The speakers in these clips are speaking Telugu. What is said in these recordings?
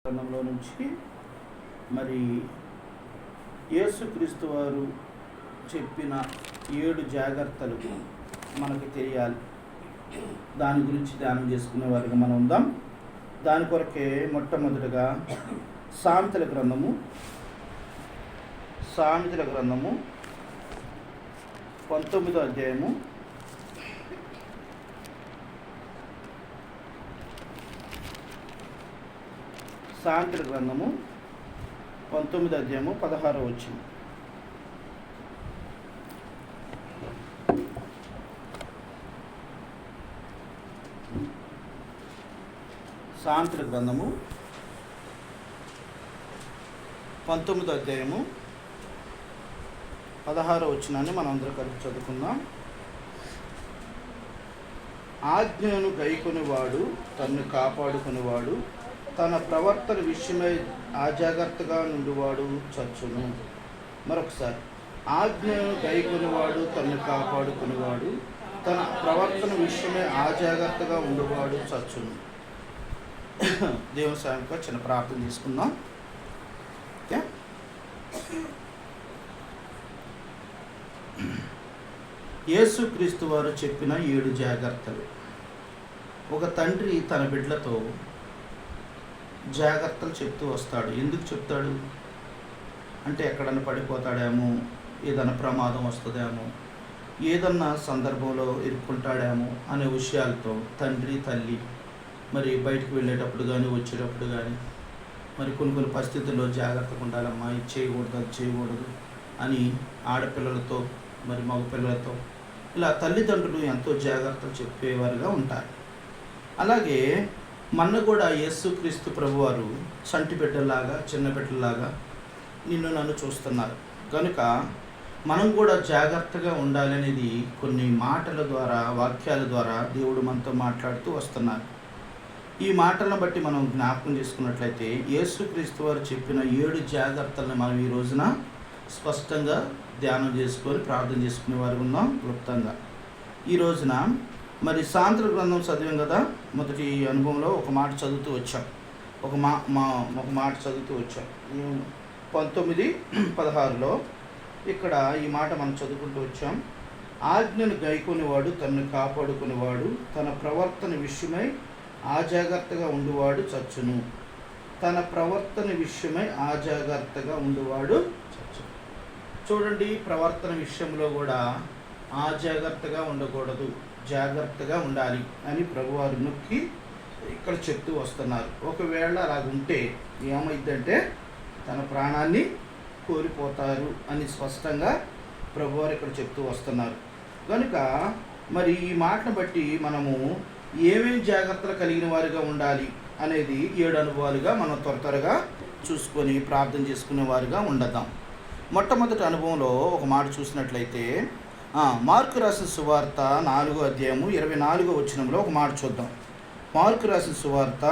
గ్రంథంలో నుంచి మరి యేసుక్రీస్తు వారు చెప్పిన 7 జాగ్రత్తలు మనకి తెలియాలి. దాని గురించి ధ్యానం చేసుకునే వారిగా మనం ఉందాం. దాని కొరకే మొట్టమొదటిగా సామెతల గ్రంథము 19వ అధ్యాయము 16వ వచనం. సామెతల గ్రంథము 19వ అధ్యాయము 16వ వచనాన్ని మనం అందరం కలిసి చదువుకుందాం. ఆజ్ఞను గైకొనివాడు తన్ను కాపాడుకునేవాడు, తన ప్రవర్తన విషయమై అజాగ్రత్తగా నుండివాడు చచ్చును. మరొకసారి, ఆజ్ఞను గైకొనివాడు తన్ను కాపాడుకునేవాడు, తన ప్రవర్తన విషయమై అజాగ్రత్తగా ఉండేవాడు చచ్చును. దేవుని సాయంగా చిన్న ప్రార్థన తీసుకుందాం. ఓకే, యేసుక్రీస్తు వారు చెప్పిన 7 జాగ్రత్తలు. ఒక తండ్రి తన బిడ్డలతో జాగ్రత్తలు చెప్తూ వస్తాడు. ఎందుకు చెప్తాడు అంటే, ఎక్కడన్నా పడిపోతాడేమో, ఏదైనా ప్రమాదం వస్తుందేమో, ఏదన్నా సందర్భంలో ఇరుక్కుంటాడేమో అనే విషయాలతో తండ్రి తల్లి మరి బయటకు వెళ్ళేటప్పుడు కానీ వచ్చేటప్పుడు కానీ మరి కొన్ని పరిస్థితుల్లో జాగ్రత్తగా ఉండాలమ్మా, ఇది చేయకూడదు అది చేయకూడదు అని ఆడపిల్లలతో మరి మగపిల్లలతో ఇలా తల్లిదండ్రులు ఎంతో జాగ్రత్తలు చెప్పేవారుగా ఉంటారు. అలాగే మన కూడా యేసుక్రీస్తు ప్రభువారు చంటి బిడ్డలాగా చిన్న బిడ్డలాగా నిన్ను నన్ను చూస్తున్నారు కనుక మనం కూడా జాగ్రత్తగా ఉండాలనేది కొన్ని మాటల ద్వారా వాక్యాల ద్వారా దేవుడు మనతో మాట్లాడుతూ వస్తున్నారు. ఈ మాటలను బట్టి మనం జ్ఞాపకం చేసుకున్నట్లయితే యేసుక్రీస్తు వారు చెప్పిన 7 జాగ్రత్తలను మనం ఈ రోజున స్పష్టంగా ధ్యానం చేసుకొని ప్రార్థన చేసుకునే వారు ఉన్నాం. క్లుప్తంగా ఈ రోజున మరి సామెతల గ్రంథం చదివాం కదా. మొదటి అనుభవంలో ఒక మాట చదువుతూ వచ్చాం. ఒక మాట చదువుతూ వచ్చాం 19:16లో. ఇక్కడ ఈ మాట మనం చదువుకుంటూ వచ్చాం. ఆజ్ఞను గైకొనివాడు తన్ను కాపాడుకునేవాడు, తన ప్రవర్తన విషయమై అజాగ్రత్తగా ఉండువాడు చచ్చును. తన ప్రవర్తన విషయమై అజాగ్రత్తగా ఉండువాడు చచ్చును. చూడండి, ప్రవర్తన విషయంలో కూడా అజాగ్రత్తగా ఉండకూడదు, జాగ్రత్తగా ఉండాలి అని ప్రభువారు నొక్కి ఇక్కడ చెప్తూ వస్తున్నారు. ఒకవేళ అలాగుంటే ఏమైందంటే తన ప్రాణాన్ని కోల్పోతారు అని స్పష్టంగా ప్రభువారు ఇక్కడ చెప్తూ వస్తున్నారు. కనుక మరి ఈ మాటను బట్టి మనము ఏమేమి జాగ్రత్తలు కలిగిన వారిగా ఉండాలి అనేది 7 అనుభవాలుగా మనం త్వరగా చూసుకొని ప్రార్థన చేసుకునే వారిగా ఉండదాం. మొట్టమొదటి అనుభవంలో ఒక మాట చూసినట్లయితే మార్కు రాసిన సువార్త 4వ అధ్యాయము 24వ వచనంలో ఒక మాట చూద్దాం. మార్కు రాసిన సువార్త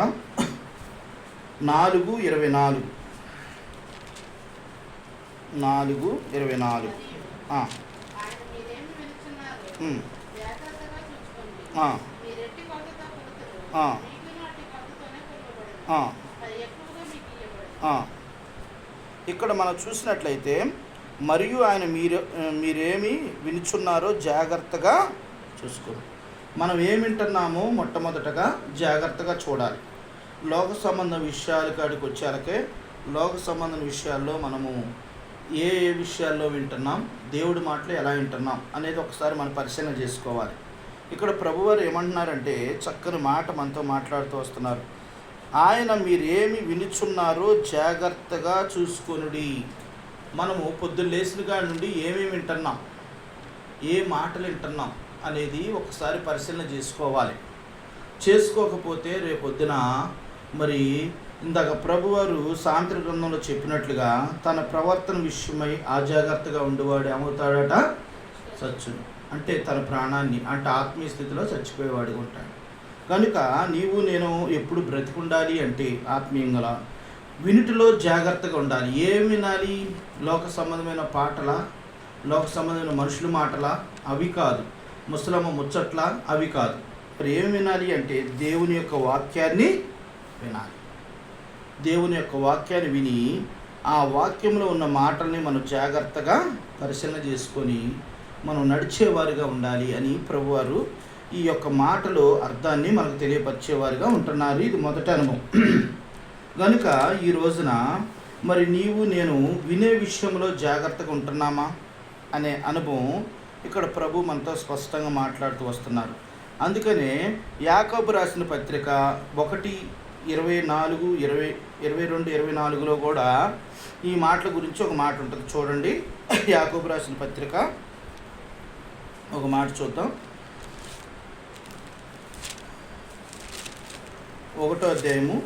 4:24. ఇక్కడ మనం చూసినట్లయితే, మరియు ఆయన మీరేమి వినుచున్నారో జాగ్రత్తగా చూసుకోండి. మనం ఏమి వింటున్నామో మొట్టమొదటగా జాగ్రత్తగా చూడాలి. లోక సంబంధ విషయాల కాడికి వచ్చారకే లోక సంబంధ విషయాల్లో మనము ఏ విషయాల్లో వింటున్నాం, దేవుడి మాటలు ఎలా వింటున్నాం అనేది ఒకసారి మనం పరిశీలన చేసుకోవాలి. ఇక్కడ ప్రభువారు ఏమంటున్నారంటే, చక్కని మాట మనతో మాట్లాడుతూ వస్తున్నారు. ఆయన మీరేమి వినుచున్నారో జాగ్రత్తగా చూసుకొనుడి. మనము పొద్దున్న లేచిన కాడి నుండి ఏమేమి వింటున్నాం, ఏ మాటలు వింటున్నాం అనేది ఒకసారి పరిశీలన చేసుకోవాలి. చేసుకోకపోతే రేపొద్దున మరి ఇందాక ప్రభువారు సామెతల గ్రంథంలో చెప్పినట్లుగా తన ప్రవర్తన విషయమై అజాగ్రత్తగా ఉండేవాడు ఏమవుతాడట, చచ్చును. అంటే తన ప్రాణాన్ని, అంటే ఆత్మీయ స్థితిలో చచ్చిపోయేవాడిగా ఉంటాడు. కనుక నీవు నేను ఎప్పుడు బ్రతికుండాలి అంటే ఆత్మీయంగా వినుటిలో జాగ్రత్తగా ఉండాలి. ఏం వినాలి? లోక సంబంధమైన పాటల, లోక సంబంధమైన మనుషుల మాటల అవి కాదు, ముసలమ్మ ముచ్చట్ల అవి కాదు. మరి ఏం వినాలి అంటే దేవుని యొక్క వాక్యాన్ని వినాలి. దేవుని యొక్క వాక్యాన్ని విని ఆ వాక్యంలో ఉన్న మాటల్ని మనం జాగ్రత్తగా పరిశీలన చేసుకొని మనం నడిచేవారిగా ఉండాలి అని ప్రభువారు ఈ యొక్క మాటలో అర్థాన్ని మనకు తెలియపరిచేవారిగా ఉంటున్నారు. ఇది మొదటి అనుభవం. కనుక ఈ రోజున మరి నీవు నేను వినే విషయంలో జాగ్రత్తగా ఉంటున్నామా అనే అనుభవం ఇక్కడ ప్రభు మనతో స్పష్టంగా మాట్లాడుతూ వస్తున్నారు. అందుకనే యాకోబు రాసిన పత్రిక 1:24 కూడా ఈ మాటల గురించి ఒక మాట ఉంటుంది. చూడండి, యాకోబు రాసిన పత్రిక ఒక మాట చూద్దాం. 1వ అధ్యాయము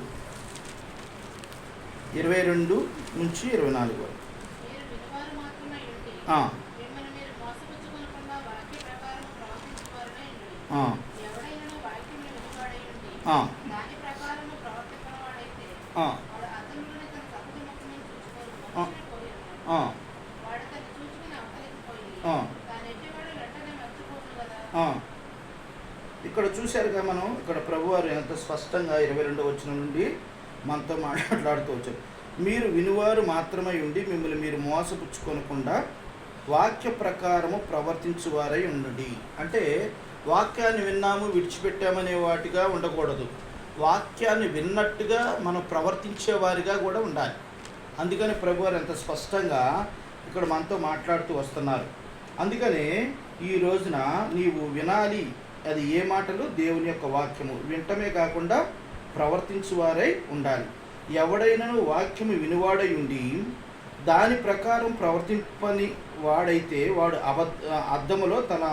22-24 వరకు. ఇక్కడ చూశారుగా మనం, ఇక్కడ ప్రభువారు ఎంత స్పష్టంగా 22వ వచనం నుండి మనతో మాట్లాడుతూ వచ్చారు. మీరు వినువారు మాత్రమే ఉండి మిమ్మల్ని మీరు మోసపుచ్చుకొనకుండా వాక్య ప్రకారము ప్రవర్తించువారై ఉండండి. అంటే వాక్యాన్ని విన్నాము విడిచిపెట్టామనే వాటిగా ఉండకూడదు. వాక్యాన్ని విన్నట్టుగా మనం ప్రవర్తించేవారిగా కూడా ఉండాలి. అందుకని ప్రభువారు ఎంత స్పష్టంగా ఇక్కడ మనతో మాట్లాడుతూ వస్తున్నారు. అందుకనే ఈ రోజున నీవు వినాలి. అది ఏ మాటలు? దేవుని యొక్క వాక్యము వింటమే కాకుండా ప్రవర్తించువారై ఉండాలి. ఎవడైనాను వాక్యము వినివాడై ఉండి దాని ప్రకారం ప్రవర్తింపని వాడైతే వాడు అద్దములో తన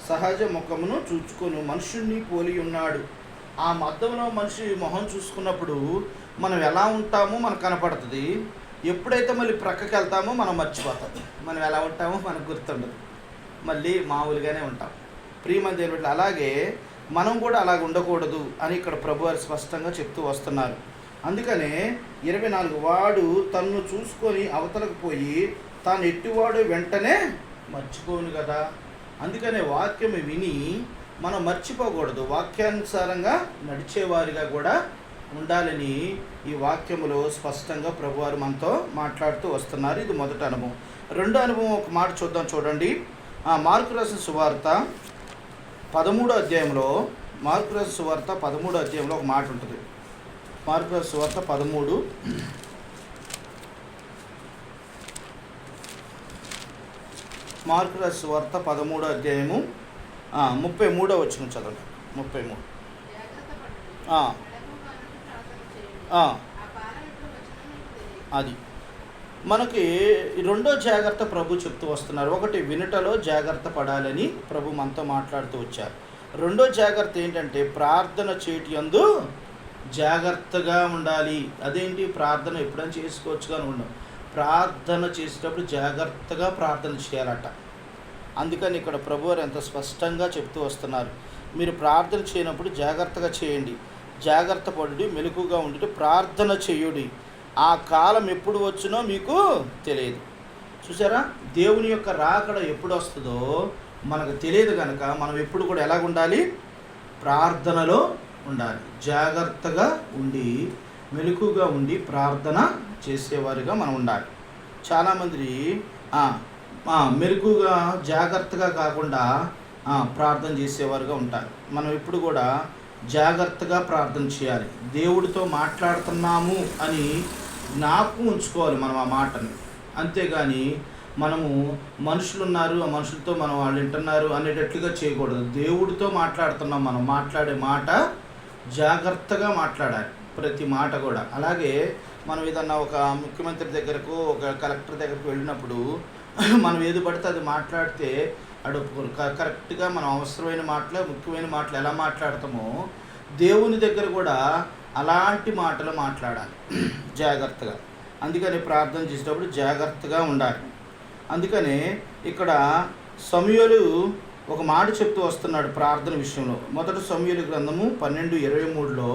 సహజ ముఖమును చూచుకొని మనుషుణ్ణి పోలి ఉన్నాడు. ఆ అద్దంలో మనిషి మొహం చూసుకున్నప్పుడు మనం ఎలా ఉంటామో మనకు కనపడుతుంది. ఎప్పుడైతే మళ్ళీ ప్రక్కకి వెళ్తామో మనం మర్చిపోతాం. మనం ఎలా ఉంటామో మనకు గుర్తుండదు, మళ్ళీ మామూలుగానే ఉంటాం. ప్రియమైన దేవుని బిడ్డలారా, అలాగే మనం కూడా అలాగ ఉండకూడదు అని ఇక్కడ ప్రభువారు స్పష్టంగా చెప్తూ వస్తున్నారు. అందుకనే 24 వాడు తన్ను చూసుకొని అవతలకు పోయి తాను ఎట్టివాడు వెంటనే మర్చిపోను కదా. అందుకనే వాక్యం విని మనం మర్చిపోకూడదు. వాక్యానుసారంగా నడిచేవారిగా కూడా ఉండాలని ఈ వాక్యములో స్పష్టంగా ప్రభువారు మనతో మాట్లాడుతూ వస్తున్నారు. ఇది మొదటి అనుభవం. రెండో అనుభవం ఒక మాట చూద్దాం. చూడండి, మార్కు రాసిన సువార్త 13వ అధ్యాయంలో, మార్కు రాసిన సువార్త 13వ అధ్యాయంలో ఒక మాట ఉంటుంది. మార్కు రాసిన సువార్త 13 మార్కు రాసిన సువార్త 13వ అధ్యాయము 33వ వచనం చదవండి. 33 అది మనకి రెండో జాగ్రత్త ప్రభు చెప్తూ వస్తున్నారు. ఒకటి, వినుటలో జాగ్రత్త పడాలని ప్రభు మనతో మాట్లాడుతూ వచ్చారు. రెండో జాగ్రత్త ఏంటంటే ప్రార్థన చేయటి యందు జాగ్రత్తగా ఉండాలి. అదేంటి? ప్రార్థన ఎప్పుడైనా చేసుకోవచ్చు కానీ ఉండవు. ప్రార్థన చేసేటప్పుడు జాగ్రత్తగా ప్రార్థన చేయాలట. అందుకని ఇక్కడ ప్రభువారు ఎంత స్పష్టంగా చెప్తూ వస్తున్నారు. మీరు ప్రార్థన చేయనప్పుడు జాగ్రత్తగా చేయండి, జాగ్రత్త పడుడి, మెలకుగా ఉండి ప్రార్థన చేయుడి. ఆ కాలం ఎప్పుడు వచ్చునో మీకు తెలియదు. చూసారా, దేవుని యొక్క రాకడ ఎప్పుడు వస్తుందో మనకు తెలియదు. కనుక మనం ఎప్పుడు కూడా ఎలాగ ఉండాలి? ప్రార్థనలో ఉండాలి. జాగ్రత్తగా ఉండి మెలకుగా ఉండి ప్రార్థన చేసేవారిగా మనం ఉండాలి. చాలామంది మెలకుగా జాగ్రత్తగా కాకుండా ప్రార్థన చేసేవారుగా ఉంటారు. మనం ఎప్పుడు కూడా జాగ్రత్తగా ప్రార్థన చేయాలి. దేవుడితో మాట్లాడుతున్నాము అని జ్ఞాపకం ఉంచుకోవాలి మనం ఆ మాటని. అంతేగాని మనము మనుషులు ఉన్నారు, ఆ మనుషులతో మనం వాళ్ళు వింటున్నారు అనేటట్లుగా చేయకూడదు. దేవుడితో మాట్లాడుతున్నాం. మనం మాట్లాడే మాట జాగ్రత్తగా మాట్లాడాలి, ప్రతి మాట కూడా. అలాగే మనం ఏదన్నా ఒక ముఖ్యమంత్రి దగ్గరకు, ఒక కలెక్టర్ దగ్గరకు వెళ్ళినప్పుడు మనం ఏది పడితే అది మాట్లాడితే అడు కరెక్ట్గా మనం అవసరమైన మాటలు, ముఖ్యమైన మాటలు ఎలా మాట్లాడతామో దేవుని దగ్గర కూడా అలాంటి మాటలు మాట్లాడాలి జాగ్రత్తగా. అందుకని ప్రార్థన చేసేటప్పుడు జాగ్రత్తగా ఉండాలి. అందుకనే ఇక్కడ సమూయేలు ఒక మాట చెప్తూ వస్తున్నాడు ప్రార్థన విషయంలో. మొదటి సమూయేలు గ్రంథము 12:23లో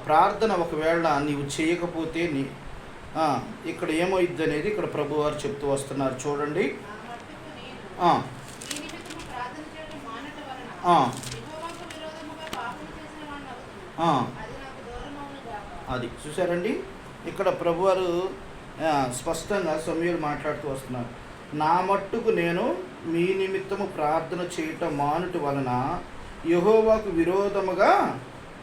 ప్రార్థన ఒకవేళ నీవు చేయకపోతే ఇక్కడ ఏమైద్ది అనేది ఇక్కడ ప్రభువారు చెప్తూ వస్తున్నారు. చూడండి, అది చూసారండి, ఇక్కడ ప్రభువారు స్పష్టంగా సమూయేలు మాట్లాడుతూ వస్తున్నారు. నా మట్టుకు నేను మీ నిమిత్తము ప్రార్థన చేయటం మానుటి వలన యెహోవాకు విరోధముగా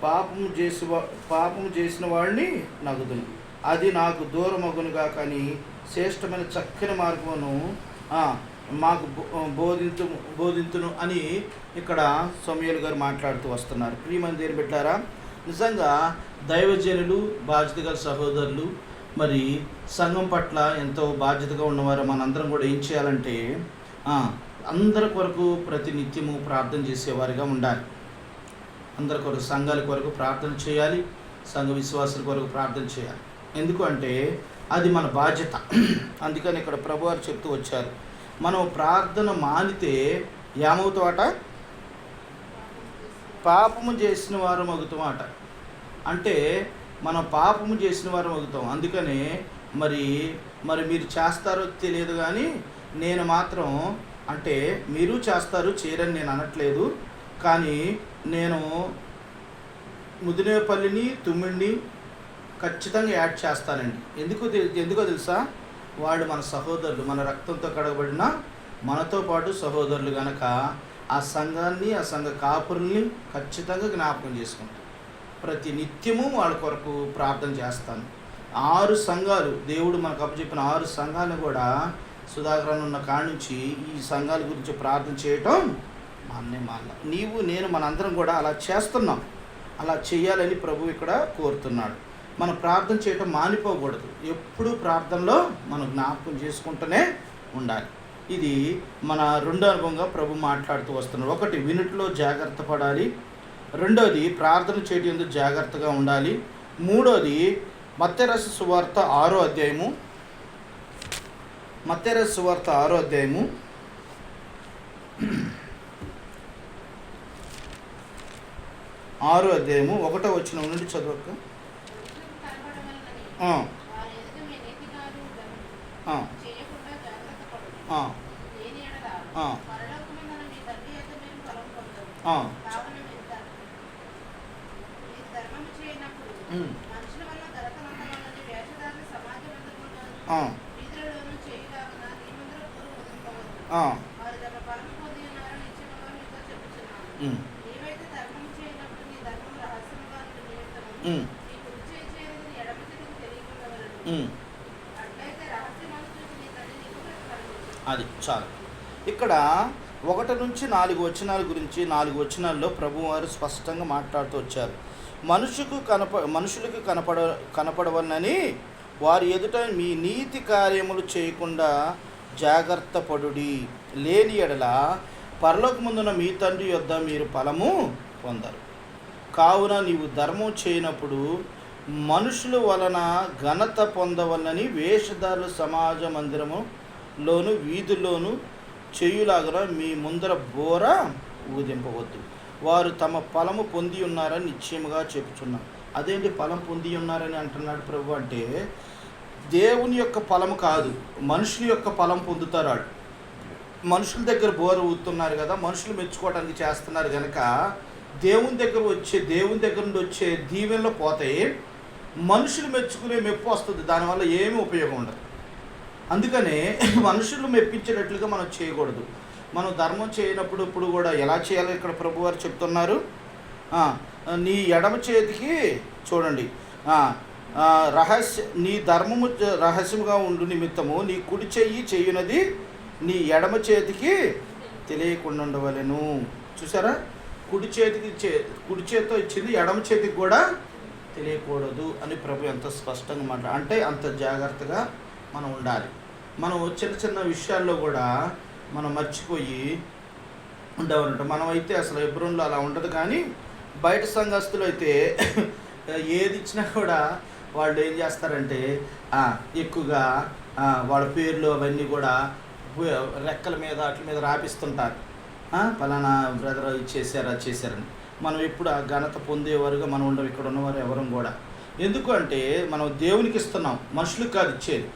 పాపము చేసిన వాడిని నగుదును, అది నాకు దూరమగునుగా, కానీ శ్రేష్టమైన చక్కని మార్గమును మాకు బోధింతును అని ఇక్కడ సమూయేలు గారు మాట్లాడుతూ వస్తున్నారు. ప్రియమైన దేవుని బిడ్డలారా, నిజంగా దైవజనులు, బాధ్యత గల సహోదరులు, మరి సంఘం పట్ల ఎంతో బాధ్యతగా ఉన్నవారు మనందరం కూడా ఏం చేయాలంటే అందరి కొరకు ప్రతి నిత్యము ప్రార్థన చేసేవారిగా ఉండాలి. అందరి కొరకు, సంఘాల కొరకు ప్రార్థన చేయాలి, సంఘ విశ్వాసుల కొరకు ప్రార్థన చేయాలి. ఎందుకు అంటే అది మన బాధ్యత. అందుకని ఇక్కడ ప్రభువారు చెప్తూ వచ్చారు, మనం ప్రార్థన మానితే ఏమవుతామట? పాపము చేసిన వారు మగుతామట. అంటే మనం పాపము చేసిన వారు మగుతాం. అందుకనే మరి మీరు చేస్తారో తెలియదు, కానీ నేను మాత్రం, అంటే మీరు చేస్తారు, చేయరని నేను అనట్లేదు, కానీ నేను ముదినేపల్లిని, తుమ్మిడిని ఖచ్చితంగా యాడ్ చేస్తానండి. ఎందుకో తెలుసా? వాళ్ళు మన సహోదరులు, మన రక్తంతో కడగబడిన మనతో పాటు సహోదరులు కనుక ఆ సంఘాన్ని, ఆ సంఘ కాపురుల్ని ఖచ్చితంగా జ్ఞాపకం చేసుకుంటాను. ప్రతి నిత్యము వాళ్ళ కొరకు ప్రార్థన చేస్తాను. 6 సంఘాలు, దేవుడు మనకు అప్పచెప్పిన 6 సంఘాలను కూడా సుధాకరణ ఉన్న కాడి నుంచి ఈ సంఘాల గురించి ప్రార్థన చేయటం నీవు నేను మనందరం కూడా అలా చేస్తున్నాం. అలా చేయాలని ప్రభు ఇక్కడ కోరుతున్నాడు. మనం ప్రార్థన చేయటం మానిపోకూడదు. ఎప్పుడూ ప్రార్థనలో మనం జ్ఞాపకం చేసుకుంటూనే ఉండాలి. ఇది మన రెండో అనుభవంగా ప్రభు మాట్లాడుతూ వస్తున్నాడు. ఒకటి, వినుట్లో జాగ్రత్త పడాలి. రెండోది, ప్రార్థన చేయడం ఎందుకు జాగ్రత్తగా ఉండాలి. మూడోది, మత్తయి రాసిన సువార్త 6వ అధ్యాయము, మత్తయి రాసిన సువార్త 6వ అధ్యాయము 1వ వచనం నుండి చదవక. అది చాలు. ఇక్కడ 1 నుంచి 4 వచనాల గురించి 4 వచనాల్లో ప్రభువారు స్పష్టంగా మాట్లాడుతూ వచ్చారు. మనుషులకు కనపడవనని వారి ఎదుట మీ నీతి కార్యములు చేయకుండా జాగ్రత్త పడుడి, లేని ఎడల పరలోకమందున్న మీ తండ్రి యొద్ద మీరు ఫలము పొందరు. కావున నీవు ధర్మం చేయనప్పుడు మనుషుల వలన ఘనత పొందవలనని వేషధారుల సమాజ మందిరములోను వీధుల్లోను చేయులాగా మీ ముందర బోర ఊదింపవద్దు. వారు తమ ఫలము పొంది ఉన్నారని నిశ్చయముగా చెప్పుచున్నారు. అదేంటి ఫలం పొంది ఉన్నారని అంటున్నాడు ప్రభు అంటే, దేవుని యొక్క ఫలము కాదు, మనుషుల యొక్క ఫలం పొందుతారు. వాళ్ళు మనుషుల దగ్గర బోర ఊతున్నారు కదా, మనుషులు మెచ్చుకోవడానికి చేస్తున్నారు కనుక దేవుని దగ్గర నుండి వచ్చే దీవెనలో పోతాయి. మనుషులు మెచ్చుకునే మెప్పు వస్తుంది, దానివల్ల ఏమీ ఉపయోగం ఉండదు. అందుకనే మనుషులు మెప్పించేటట్లుగా మనం చేయకూడదు. మనం ధర్మం చేయనప్పుడు ఇప్పుడు కూడా ఎలా చేయాలో ఇక్కడ ప్రభువారు చెప్తున్నారు. నీ ఎడమ చేతికి చూడండి, నీ ధర్మము రహస్యముగా ఉండు నిమిత్తము నీ కుడి చెయ్యి చేయునది నీ ఎడమ చేతికి తెలియకుండా ఉండవలెను. చూసారా, కుడి చేతితో ఇచ్చింది ఎడమ చేతికి కూడా తెలియకూడదు అని ప్రభు ఎంత స్పష్టంగా మాట్లాడారు. అంటే అంత జాగ్రత్తగా మనం ఉండాలి. మనం చిన్న విషయాల్లో కూడా మనం మర్చిపోయి ఉండేవారంట. మనం అయితే అసలు హెబ్రోన్లో అలా ఉండదు, కానీ బయట సంఘస్థులు అయితే ఏది ఇచ్చినా కూడా వాళ్ళు ఏం చేస్తారంటే ఎక్కువగా వాళ్ళ పేర్లు అవన్నీ కూడా రెక్కల మీద వాటి మీద రాపిస్తుంటారు. పలానా బ్రదర్ ఇచ్చేసారు, అది చేశారని. మనం ఎప్పుడు ఆ ఘనత పొందేవారుగా మనం ఉండవు. ఇక్కడ ఉన్నవారు ఎవరం కూడా. ఎందుకు అంటే మనం దేవునికి ఇస్తున్నాం, మనుషులకు కాదు ఇచ్చేది.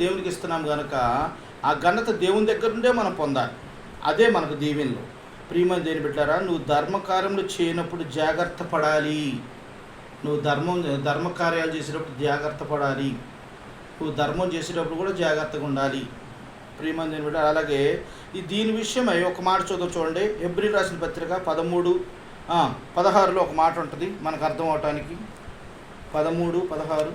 దేవునికి ఇస్తున్నాం కనుక ఆ ఘనత దేవుని దగ్గర నుండే మనం పొందాలి. అదే మనకు దీవెనలు. ప్రియమైన దేవుని బిడ్డలారా, నువ్వు ధర్మకార్యములు చేయనప్పుడు జాగ్రత్త పడాలి. నువ్వు ధర్మకార్యాలు చేసేటప్పుడు జాగ్రత్త పడాలి. నువ్వు ధర్మం చేసేటప్పుడు కూడా జాగ్రత్తగా ఉండాలి. ప్రియమంది బిడ్డ, అలాగే దీని విషయమై ఒక మాట చూడండి. హెబ్రీ రాసిన పత్రిక 13:16 ఒక మాట ఉంటుంది మనకు అర్థం అవటానికి. 13:16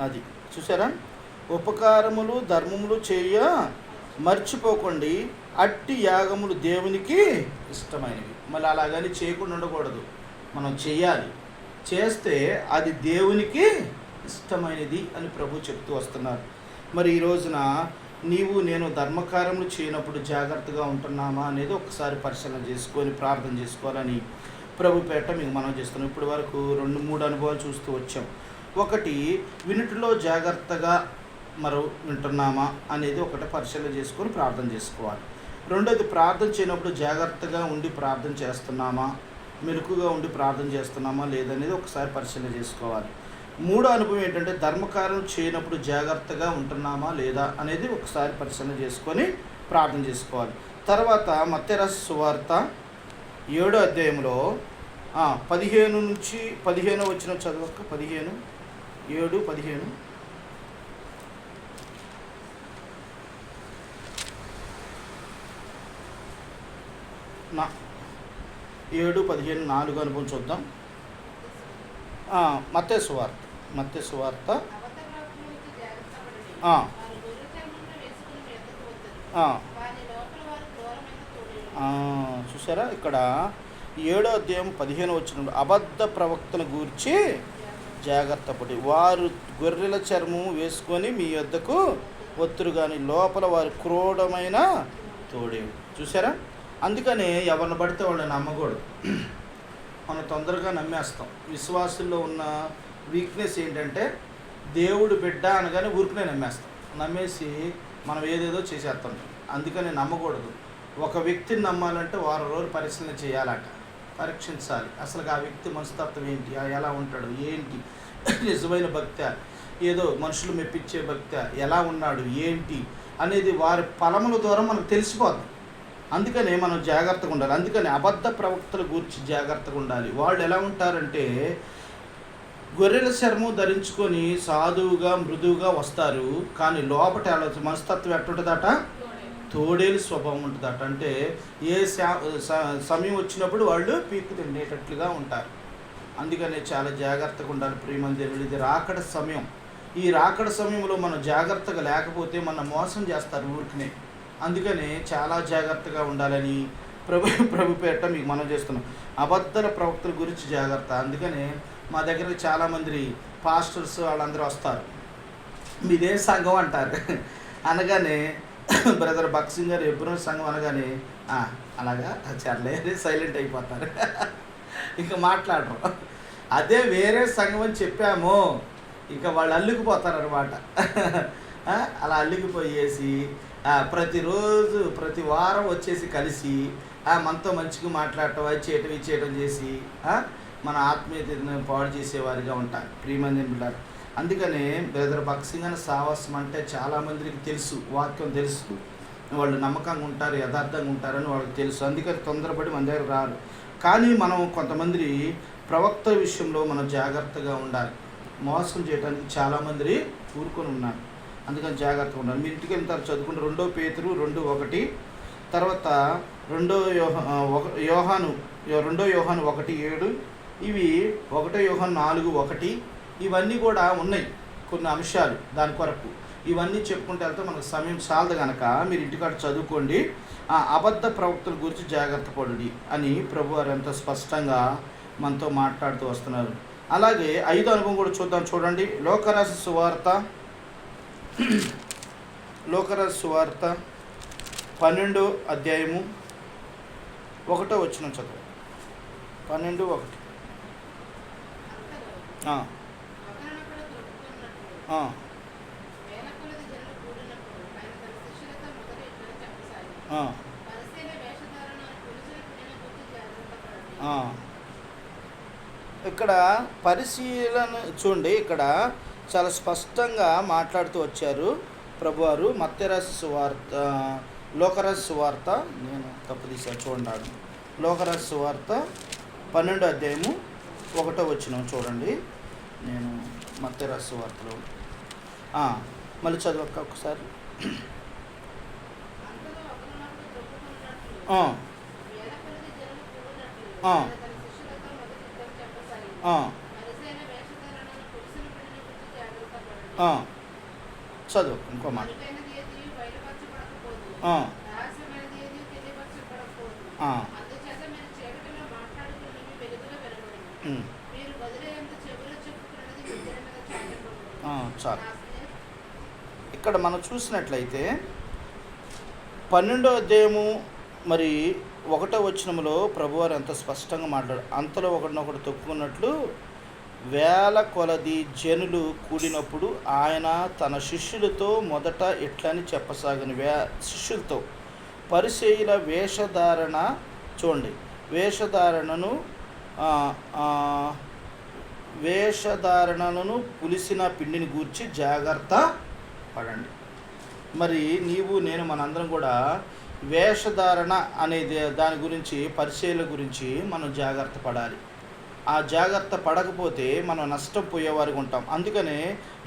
అది చూసారా? ఉపకారములు ధర్మములు చేయ మర్చిపోకండి, అట్టి యాగములు దేవునికి ఇష్టమైనవి. మళ్ళీ అలాగని చేయకుండా ఉండకూడదు, మనం చేయాలి. చేస్తే అది దేవునికి ఇష్టమైనది అని ప్రభు చెప్తూ వస్తున్నారు. మరి ఈ రోజున నీవు నేను ధర్మకార్యములు చేయనప్పుడు జాగ్రత్తగా ఉంటున్నామా అనేది ఒకసారి పరిశీలన చేసుకొని ప్రార్థన చేసుకోవాలని ప్రభు పేట మీకు మనం చేస్తున్నాం. ఇప్పటి వరకు 2-3 అనుభవాలు చూస్తూ వచ్చాం. ఒకటి, వినుటిలో జాగ్రత్తగా వింటున్నామా అనేది ఒకటి పరిశీలన చేసుకొని ప్రార్థన చేసుకోవాలి. రెండోది, ప్రార్థన చేయనప్పుడు జాగ్రత్తగా ఉండి ప్రార్థన చేస్తున్నామా, మెలకుగా ఉండి ప్రార్థన చేస్తున్నామా లేదనేది ఒకసారి పరిశీలన చేసుకోవాలి. మూడో అనుభవం ఏంటంటే, ధర్మకార్యం చేయనప్పుడు జాగ్రత్తగా ఉంటున్నామా లేదా అనేది ఒకసారి పరిశీలన చేసుకొని ప్రార్థన చేసుకోవాలి. తర్వాత మత్తయి రాసిన సువార్త 7వ అధ్యాయంలో 15 నుంచి 15 వచ్చిన చదవక. 7:15 7:15 4 అనుభవం చూద్దాం. మత్తయి సువార్త చూసారా? ఇక్కడ 7వ అధ్యాయం 15 వచ్చిన అబద్ధ ప్రవక్తల గూర్చి జాగ్రత్త పడి, వారు గొర్రెల చర్మము వేసుకొని మీ యొద్దకు ఒత్తురు కానీ లోపల వారు క్రూరమైన తోడేవి. చూసారా? అందుకనే ఎవరిని పడితే వాళ్ళని నమ్మకూడదు. మనం తొందరగా నమ్మేస్తాం. విశ్వాసుల్లో ఉన్న వీక్నెస్ ఏంటంటే, దేవుడు బిడ్డ అనగానే ఊరికనే నమ్మేస్తాం. నమ్మేసి మనం ఏదేదో చేసేస్తాం. అందుకని నమ్మకూడదు. ఒక వ్యక్తిని నమ్మాలంటే వారం రోజులు పరిశీలన చేయాలట, పరీక్షించాలి. అసలు ఆ వ్యక్తి మనస్తత్వం ఏంటి, ఎలా ఉంటాడు, ఏంటి, నిజమైన భక్తి, ఏదో మనుషులు మెప్పించే భక్తి, ఎలా ఉన్నాడు, ఏంటి అనేది వారి ఫలముల ద్వారా మనకు తెలిసిపోతుంది. అందుకనే మనం జాగ్రత్తగా ఉండాలి. అందుకని అబద్ధ ప్రవక్తల గురించి జాగ్రత్తగా ఉండాలి. వాళ్ళు ఎలా ఉంటారంటే, గొర్రెల చర్మం ధరించుకొని సాధువుగా మృదువుగా వస్తారు, కానీ లోపట మనస్తత్వం ఎట్టుంటుందట, తోడేలు స్వభావం ఉంటుందట. అంటే ఏ సమయం వచ్చినప్పుడు వాళ్ళు పీక్కు తినేటట్లుగా ఉంటారు. అందుకనే చాలా జాగ్రత్తగా ఉండాలి. ప్రియమందిరులు, ఇది రాకడ సమయం. ఈ రాకడ సమయంలో మనం జాగ్రత్తగా లేకపోతే మనం మోసం చేస్తారు ఊరికనే. అందుకనే చాలా జాగ్రత్తగా ఉండాలని ప్రభు పేట మీకు మనం చేస్తున్నాం. అబద్ధల ప్రవక్తల గురించి జాగ్రత్త. అందుకనే మా దగ్గర చాలామంది పాస్టర్స్ వాళ్ళందరూ వస్తారు. మీదే సంఘం అంటారు. అనగానే బ్రదర్ భక్సింగ్ గారు ఎబ్రోన్ సంఘం అనగానే అలాగా చర్లే సైలెంట్ అయిపోతారు, ఇంకా మాట్లాడరు. అదే వేరే సంఘం అని చెప్పాము, ఇంకా వాళ్ళు అల్లుకుపోతారనమాట. అలా అల్లుకుపోయేసి ప్రతిరోజు ప్రతి వారం వచ్చేసి కలిసి మనతో మంచిగా మాట్లాడటం, అది చేయటం చేసి మన ఆత్మీయతను పాడు చేసేవారిగా ఉంటారు. ప్రియమంది బిడ్డలారా, అందుకనే బ్రదర్ భక్సింగ్ అని సాహసం అంటే చాలామందికి తెలుసు, వాక్యం తెలుసు, వాళ్ళు నమ్మకంగా ఉంటారు, యథార్థంగా ఉంటారని వాళ్ళకి తెలుసు. అందుకని తొందరపడి మన దగ్గర రారు. కానీ మనం కొంతమంది ప్రవక్త విషయంలో మనం జాగ్రత్తగా ఉండాలి. మోసం చేయడానికి చాలామంది ఊరుకొని ఉన్నారు. అందుకని జాగ్రత్తగా ఉండాలి. మీరు ఇంటికి వెళ్ళిన తర్వాత చదువుకుంటే 2 పేతురు 2:1, తర్వాత 2 యోహాను 1:7, ఇవి 1 యోహాను 4:1, ఇవన్నీ కూడా ఉన్నాయి కొన్ని అంశాలు దాని కొరకు. ఇవన్నీ చెప్పుకుంటే వెళ్తే మనకు సమయం చాలదు కనుక మీరు ఇంటికాడ చదువుకోండి. అబద్ధ ప్రవక్తల గురించి జాగ్రత్త పడండి అని ప్రభు వారు ఎంతో స్పష్టంగా మనతో మాట్లాడుతూ వస్తున్నారు. అలాగే 5వ అనుభవం కూడా చూడండి. లోకరాశి సువార్త 12వ అధ్యాయము 1వ వచనం చదువు. 12:1. ఇక్కడ పరిశీలన చూడండి, ఇక్కడ చాలా స్పష్టంగా మాట్లాడుతూ వచ్చారు. ప్రభువారు మత్తయి రాసిన సువార్త, లోకరాజు సువార్త, నేను తప్పు తీసాను చూడండి, లోకరాజు సువార్త 12వ అధ్యాయము 1వ వచనం చూడండి. నేను మత్తయి రాసిన సువార్తలో మళ్ళీ చదవక ఒకసారి. చదువు ఇంకో మాట. చాలు. ఇక్కడ మనం చూసినట్లయితే 12వ అధ్యాయము మరి 1వ వచనములో ప్రభువారు ఎంత స్పష్టంగా మాట్లాడారు. అంతలో ఒకటినొకటి తొక్కున్నట్లు వేల కొలది జనులు కూడినప్పుడు ఆయన తన శిష్యులతో మొదట ఎట్లని చెప్పసాగని శిష్యులతో పరిసయ్యుల వేషధారణ చూడండి, వేషధారణలను పులిసిన పిండిని గూర్చి జాగ్రత్త పడండి. మరి నీవు నేను మనందరం కూడా వేషధారణ అనేది దాని గురించి, పరిచయాల గురించి మనం జాగ్రత్త పడాలి. ఆ జాగ్రత్త పడకపోతే మనం నష్టం పోయేవారికి ఉంటాం. అందుకనే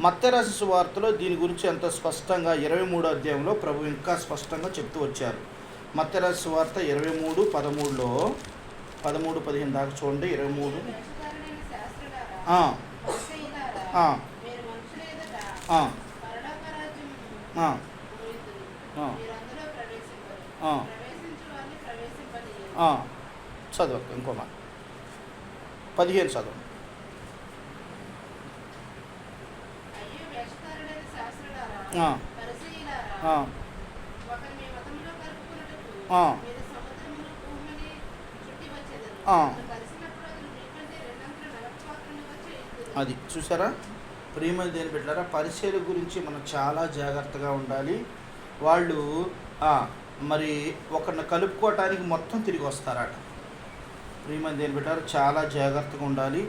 మత్తయి రాసిన సువార్తలో దీని గురించి ఎంత స్పష్టంగా 23వ అధ్యాయంలో ప్రభు ఇంకా స్పష్టంగా చెప్తూ వచ్చారు. మత్తయి రాసిన సువార్త 23:13లో 13-15 దాకా చూడండి. 23 చదువు ఇంకో మాట 15 చదువు. అది చూసారా ప్రియమైన దేని పెట్టారా, పరిచర్య గురించి మనం చాలా జాగ్రత్తగా ఉండాలి. వాళ్ళు మరి ఒకరిని కలుపుకోవటానికి మొత్తం తిరిగి వస్తారట. ప్రియమైన దేని పెట్టారు, చాలా జాగ్రత్తగా ఉండాలి.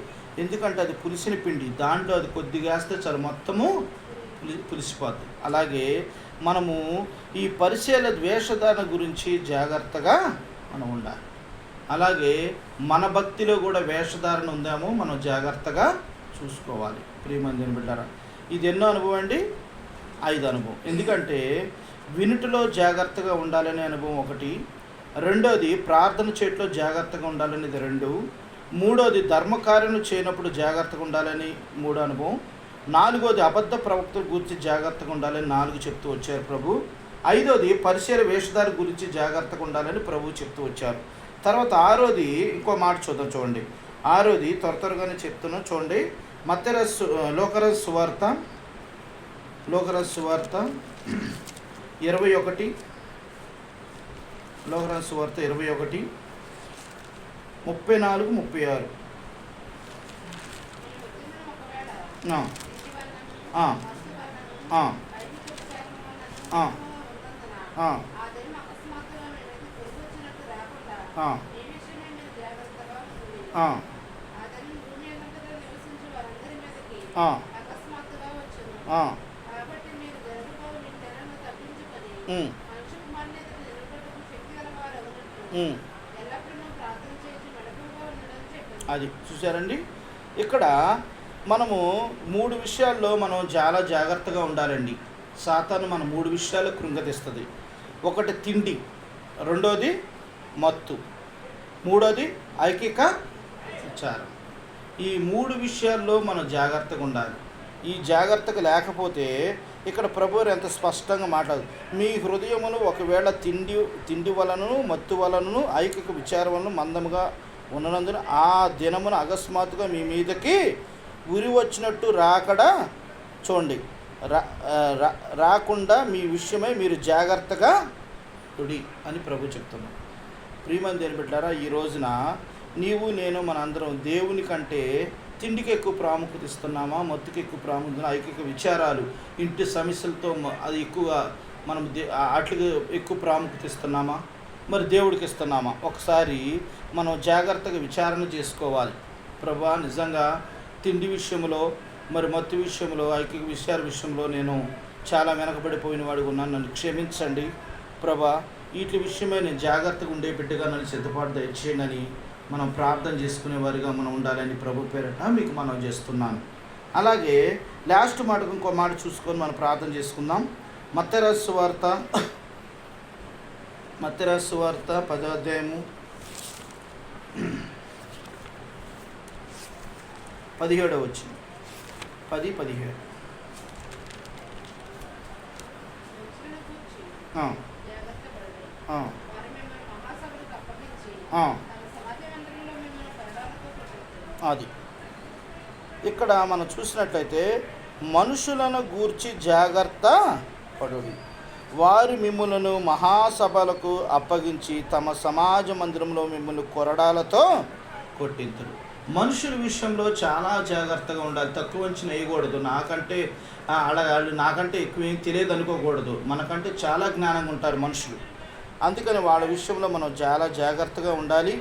ఎందుకంటే అది పులిసిన పిండి, దాంట్లో అది కొద్దిగా వేస్తే చాలు మొత్తము పులిసిపోద్ది. అలాగే మనము ఈ పరిచర్య వేషధారణ గురించి జాగ్రత్తగా మనం ఉండాలి. అలాగే మన భక్తిలో కూడా వేషధారణ ఉందేమో మనం జాగ్రత్తగా చూసుకోవాలి. ప్రియమైన దేని బిడ్డారా, ఇది ఎన్నో అనుభవం అండి, 5 అనుభవం. ఎందుకంటే వినుటలో జాగ్రత్తగా ఉండాలనే అనుభవం ఒకటి, రెండోది ప్రార్థన చేయట్లో జాగ్రత్తగా ఉండాలనేది 2, మూడోది ధర్మకార్యం చేయనప్పుడు జాగ్రత్తగా ఉండాలని 3 అనుభవం, 4వది అబద్ధ ప్రవక్తల గురించి జాగ్రత్తగా ఉండాలని 4 చెప్తూ వచ్చారు ప్రభు. 5వది పరిచర్య వేషధార గురించి జాగ్రత్తగా ఉండాలని ప్రభు చెప్తూ వచ్చారు. తర్వాత 6వది ఇంకో మాట చూద్దాం చూడండి. 6వది త్వరగానే చెప్తున్నాం చూడండి. లోకరాజు సువార్త 21, లోకరాజు సువార్త 21, 34-36. అది చూసారండి. ఇక్కడ మనము 3 విషయాల్లో మనం చాలా జాగ్రత్తగా ఉండాలండి. సాతాను మన 3 విషయాలు కృంగతీస్తుంది. ఒకటి తిండి, రెండోది మత్తు, మూడోది ఐకిక విచారం. ఈ 3 విషయాల్లో మనం జాగ్రత్తగా ఉండాలి. ఈ జాగ్రత్తగా లేకపోతే ఇక్కడ ప్రభువు ఎంత స్పష్టంగా మాట్లాడు, మీ హృదయమును ఒకవేళ తిండి వలనను మత్తు వలనను ఐకిక విచారం వలన మందముగా ఉన్ననందున ఆ దినమున అకస్మాత్తుగా మీ మీదకి ఉరి వచ్చినట్టు చూడండి రాకుండా మీ విషయమై మీరు జాగ్రత్తగా తుడి అని ప్రభు చెప్తున్నాం. ప్రియమైన దేని బిడ్డలారా, ఈ రోజున నీవు నేను మనందరం దేవుని కంటే తిండికి ఎక్కువ ప్రాముఖ్యత ఇస్తున్నామా, మత్తుకి ఎక్కువ ప్రాముఖ్యత, ఐకిక విచారాలు, ఇంటి సమస్యలతో అది ఎక్కువగా మనం వాటికి ఎక్కువ ప్రాముఖ్యత ఇస్తున్నామా, మరి దేవుడికి ఇస్తున్నామా? ఒకసారి మనం జాగ్రత్తగా విచారణ చేసుకోవాలి. ప్రభా, నిజంగా తిండి విషయంలో, మరి మత్తు విషయంలో, ఐకిక విషయాల విషయంలో నేను చాలా వెనకబడిపోయిన వాడిగా ఉన్నాను, నన్ను క్షమించండి ప్రభా. వీటి విషయమై నేను జాగ్రత్తగా ఉండే బిడ్డగా నన్ను సిద్ధపాటు దయచేయండి మనం ప్రార్థన చేసుకునే వారిగా మనం ఉండాలని ప్రభు పేరట మీకు మనం చేస్తున్నాను. అలాగే లాస్ట్ మాటకు ఇంకో మాట చూసుకొని మనం ప్రార్థన చేసుకుందాం. మత్తయి రాసిన సువార్త 10వ అధ్యాయము 17వ వచనం 10-17. అది ఇక్కడ మనం చూసినట్లయితే మనుషులను గూర్చి జాగ్రత్త పడుడి, వారు మిమ్ములను మహాసభలకు అప్పగించి తమ సమాజ మందిరంలో మిమ్మల్ని కొరడాలతో కొట్టింతురు. మనుషుల విషయంలో చాలా జాగ్రత్తగా ఉండాలి. తక్కువ అంచనా వేయకూడదు. నాకంటే ఎక్కువ ఏం తెలియదు అనుకోకూడదు. మనకంటే చాలా జ్ఞానంగా ఉంటారు మనుషులు. అందుకని వాళ్ళ విషయంలో మనం చాలా జాగ్రత్తగా ఉండాలి.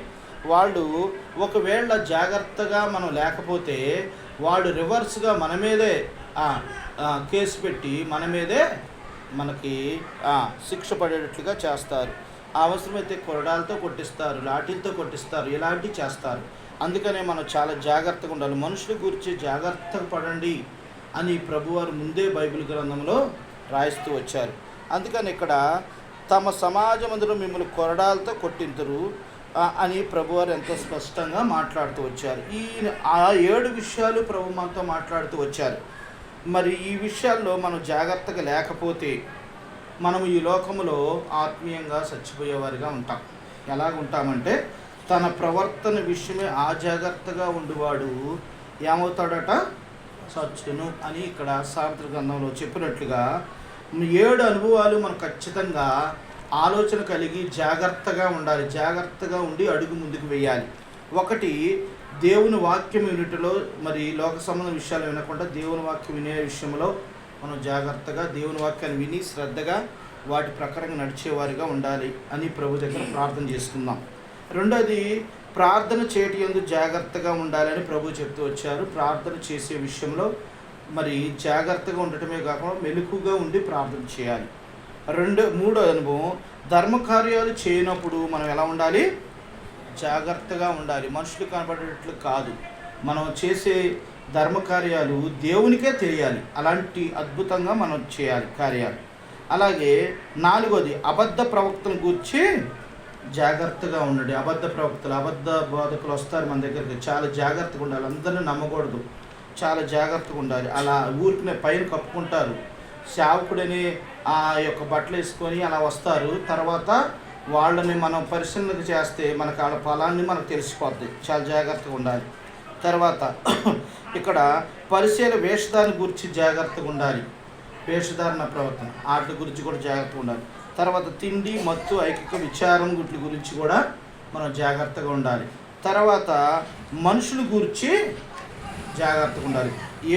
వాళ్ళు ఒకవేళ జాగ్రత్తగా మనం లేకపోతే వాళ్ళు రివర్స్గా మన మీదే కేసు పెట్టి మన మీదే మనకి శిక్ష పడేటట్లుగా చేస్తారు. అవసరమైతే కొరడాలతో కొట్టిస్తారు, లాఠీలతో కొట్టిస్తారు, ఇలాంటివి చేస్తారు. అందుకనే మనం చాలా జాగ్రత్తగా ఉండాలి. మనుషుల గురించి జాగ్రత్తగా పడండి అని ప్రభువారు ముందే బైబిల్ గ్రంథంలో రాయిస్తూ వచ్చారు. అందుకని ఇక్కడ తమ సమాజం అందులో మిమ్మల్ని కొరడాలతో కొట్టింతురు అని ప్రభువారు ఎంతో స్పష్టంగా మాట్లాడుతూ వచ్చారు. ఆ 7 విషయాలు ప్రభు మనతో మాట్లాడుతూ వచ్చారు. మరి ఈ విషయాల్లో మనం జాగ్రత్తగా లేకపోతే మనం ఈ లోకంలో ఆత్మీయంగా చచ్చిపోయేవారిగా ఉంటాం. ఎలాగుంటామంటే తన ప్రవర్తన విషయమే అజాగ్రత్తగా ఉండివాడు ఏమవుతాడట, చచ్చును అని ఇక్కడ సామెతల గ్రంథంలో చెప్పినట్లుగా 7 అనుభవాలు మనం ఖచ్చితంగా ఆలోచన కలిగి జాగ్రత్తగా ఉండాలి. జాగ్రత్తగా ఉండి అడుగు ముందుకు వేయాలి. ఒకటి, దేవుని వాక్యం వినుటలో మరి లోక సంబంధ విషయాలు వినకుండా దేవుని వాక్యం వినే విషయంలో మనం జాగ్రత్తగా దేవుని వాక్యాన్ని విని శ్రద్ధగా వాటి ప్రకారంగా నడిచేవారిగా ఉండాలి అని ప్రభు దగ్గర ప్రార్థన చేసుకుందాం. రెండోది, ప్రార్థన చేయటి యందు జాగ్రత్తగా ఉండాలని ప్రభు చెప్తూ వచ్చారు. ప్రార్థన చేసే విషయంలో మరి జాగ్రత్తగా ఉండటమే కాకుండా మెలకుగా ఉండి ప్రార్థన చేయాలి. మూడో అనుభవం, ధర్మకార్యాలు చేయనప్పుడు మనం ఎలా ఉండాలి, జాగ్రత్తగా ఉండాలి. మనుషులు కనబడేటట్లు కాదు. మనం చేసే ధర్మకార్యాలు దేవునికే తెలియాలి. అలాంటి అద్భుతంగా మనం చేయాలి కార్యాలు. అలాగే 4వది, అబద్ధ ప్రవక్తను గూర్చి జాగ్రత్తగా ఉండండి. అబద్ధ ప్రవక్తలు, అబద్ధ బోధకులు వస్తారు మన దగ్గరికి. చాలా జాగ్రత్తగా ఉండాలి. అందరినీ నమ్మకూడదు. చాలా జాగ్రత్తగా ఉండాలి. అలా ఊరికినే పైన కప్పుకుంటారు. సేవకుడని ఆ యొక్క బట్టలు వేసుకొని అలా వస్తారు. తర్వాత వాళ్ళని మనం పరిశీలన చేస్తే మనకు వాళ్ళ ఫలాన్ని మనకు తెలిసిపోద్ది. చాలా జాగ్రత్తగా ఉండాలి. తర్వాత ఇక్కడ పరిశీల వేషధారణ గురించి జాగ్రత్తగా ఉండాలి. వేషధారణ ప్రవర్తన వాటి గురించి కూడా జాగ్రత్తగా ఉండాలి. తర్వాత తిండి, మత్తు, ఐకిక, విచారం వీటి గురించి కూడా మనం జాగ్రత్తగా ఉండాలి. తర్వాత మనుషుల గురించి జాగ్రత్తగా ఉండాలి.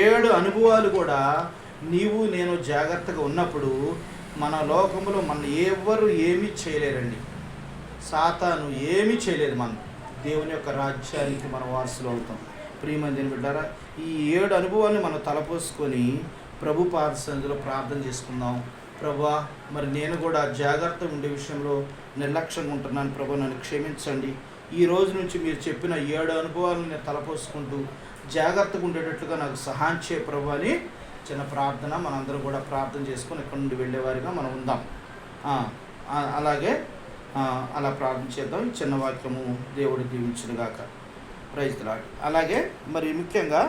7 అనుభవాలు కూడా నీవు నేను జాగ్రత్తగా ఉన్నప్పుడు మన లోకంలో మన ఎవరు ఏమీ చేయలేరండి. సాతాను ఏమీ చేయలేదు. మనం దేవుని యొక్క రాజ్యానికి మనం వారసులు అవుతాం. ప్రియమైన బిడ్డారా, ఈ 7 అనుభవాన్ని మనం తలపోసుకొని ప్రభు పాద సన్నిధిలో ప్రార్థన చేసుకుందాం. ప్రభువా, మరి నేను కూడా జాగ్రత్త ఉండే విషయంలో నిర్లక్ష్యంగా ఉంటున్నాను. ప్రభు, నన్ను క్షమించండి. ఈ రోజు నుంచి మీరు చెప్పిన 7 అనుభవాలను నేను తలపోసుకుంటూ జాగ్రత్తగా ఉండేటట్లుగా నాకు సహాయం చేయ ప్రభు అని చిన్న ప్రార్థన మనందరం కూడా ప్రార్థన చేసుకొని ఇక్కడ నుండి వెళ్ళేవారిగా మనం ఉందాం. అలాగే అలా ప్రార్థన చేద్దాం. చిన్న వాక్యము దేవుడు దీవించును గాక. Praise the Lord. అలాగే మరి ముఖ్యంగా